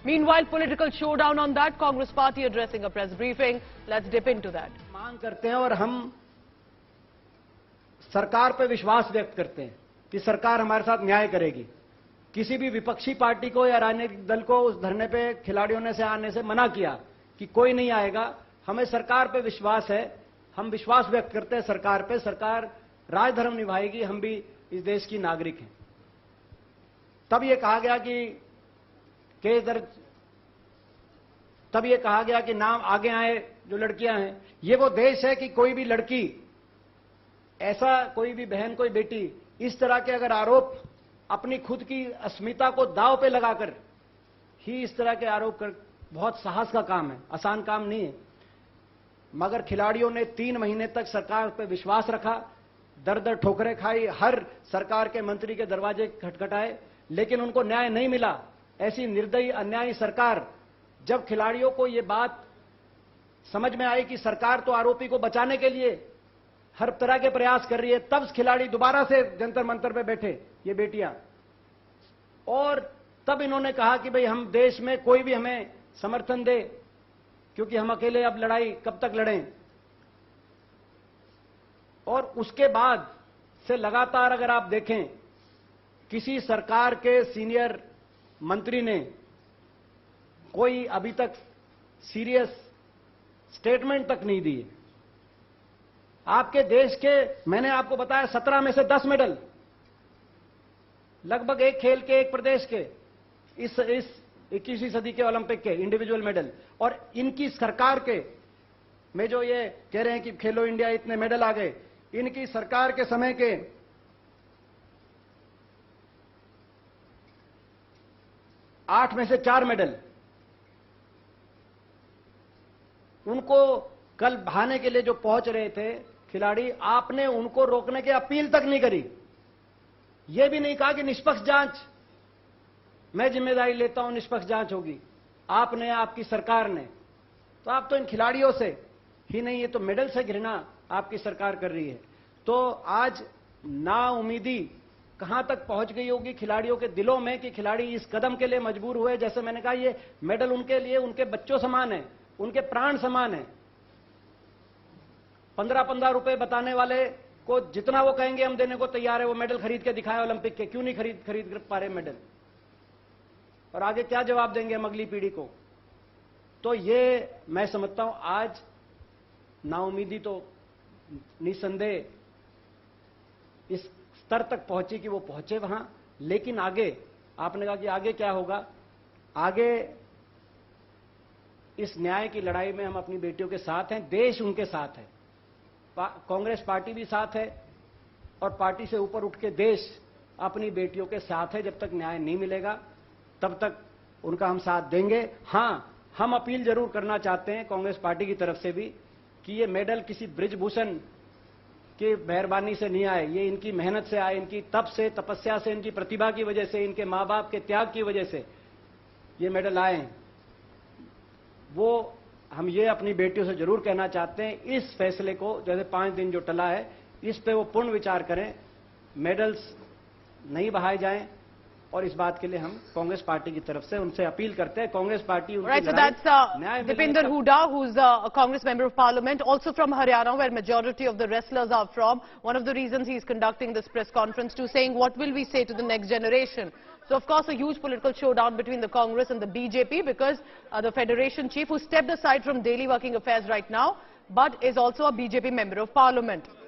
Meanwhile, political showdown on that. Congress party addressing a press briefing. Let's dip into that. मांग करते हैं और हम सरकार पर विश्वास व्यक्त करते हैं कि सरकार हमारे साथ न्याय करेगी। किसी भी विपक्षी पार्टी को या राजनीतिक दल को उस धरने पे खिलाड़ियों ने से आने से मना किया कि कोई नहीं आएगा। हमें सरकार पे विश्वास है, हम विश्वास व्यक्त करते हैं सरकार पे। सरकार राजधर्म निभाएगी, हम भी इस देश की नागरिक हैं। तब ये कहा गया कि केस दर्ज, तब ये कहा गया कि नाम आगे आए जो लड़कियां हैं। ये वो देश है कि कोई भी लड़की, ऐसा कोई भी बहन, कोई बेटी इस तरह के अगर आरोप अपनी खुद की अस्मिता को दांव पे लगाकर ही इस तरह के आरोप कर, बहुत साहस का काम है, आसान काम नहीं है। मगर खिलाड़ियों ने 3 महीने तक सरकार पे विश्वास रखा, दर दर ठोकरें खाई, हर सरकार के मंत्री के दरवाजे खटखटाए, लेकिन उनको न्याय नहीं मिला। ऐसी निर्दयी अन्यायी सरकार, जब खिलाड़ियों को यह बात समझ में आई कि सरकार तो आरोपी को बचाने के लिए हर तरह के प्रयास कर रही है, तब खिलाड़ी दोबारा से जंतर मंतर पे बैठे, ये बेटियां। और तब इन्होंने कहा कि भाई हम देश में कोई भी हमें समर्थन दे, क्योंकि हम अकेले अब लड़ाई कब तक लड़ें। और उसके बाद से लगातार अगर आप देखें, किसी सरकार के सीनियर मंत्री ने कोई अभी तक सीरियस स्टेटमेंट तक नहीं दी। आपके देश के, मैंने आपको बताया 17 में से 10 मेडल, लगभग एक खेल के, एक प्रदेश के, इस 21वीं सदी के ओलंपिक के इंडिविजुअल मेडल। और इनकी सरकार के में जो ये कह रहे हैं कि खेलो इंडिया इतने मेडल आ गए, इनकी सरकार के समय के 8 में से 4 मेडल। उनको कल बहाने के लिए जो पहुंच रहे थे खिलाड़ी, आपने उनको रोकने की अपील तक नहीं करी। यह भी नहीं कहा कि निष्पक्ष जांच, मैं जिम्मेदारी लेता हूं, निष्पक्ष जांच होगी। आपने, आपकी सरकार ने, तो आप तो इन खिलाड़ियों से ही नहीं, ये तो मेडल से घृणा आपकी सरकार कर रही है। तो आज नाउमीदी कहां तक पहुंच गई होगी खिलाड़ियों के दिलों में कि खिलाड़ी इस कदम के लिए मजबूर हुए। जैसे मैंने कहा, ये मेडल उनके लिए उनके बच्चों समान है, उनके प्राण समान है। 15-15 रुपए बताने वाले को जितना वो कहेंगे हम देने को तैयार है। वो मेडल खरीद के दिखाए ओलंपिक के, क्यों नहीं खरीद पा रहे मेडल? और आगे क्या जवाब देंगे हम अगली पीढ़ी को? तो ये मैं समझता हूं आज नाउमीदी तो निसंदेह इस स्तर तक पहुंची कि वो पहुंचे वहां। लेकिन आगे, आपने कहा कि आगे क्या होगा? आगे इस न्याय की लड़ाई में हम अपनी बेटियों के साथ हैं, देश उनके साथ है, कांग्रेस पार्टी भी साथ है, और पार्टी से ऊपर उठ के देश अपनी बेटियों के साथ है। जब तक न्याय नहीं मिलेगा तब तक उनका हम साथ देंगे। हां, हम अपील जरूर करना चाहते हैं कांग्रेस पार्टी की तरफ से भी कि ये मेडल किसी बृजभूषण की मेहरबानी से नहीं आए, ये इनकी मेहनत से आए, इनकी तप से, तपस्या से, इनकी प्रतिभा की वजह से, इनके मां बाप के त्याग की वजह से ये मेडल आए हैं। वो हम ये अपनी बेटियों से जरूर कहना चाहते हैं, इस फैसले को, जैसे 5 दिन जो टला है, इस पे वो पूर्ण विचार करें, मेडल्स नहीं बहाए जाएं। और इस बात के लिए हम कांग्रेस पार्टी की तरफ से उनसे अपील करते हैं। कांग्रेस पार्टी उनकी Right, so that's Dipinder Hooda, who's a Congress member of Parliament, also from Haryana, where majority of the wrestlers are from. One of the reasons he's conducting this press conference to saying, what will we say to the next generation? So, of course, a huge political showdown between the Congress and the BJP, because the Federation chief, who stepped aside from daily working affairs right now, but is also a BJP member of Parliament.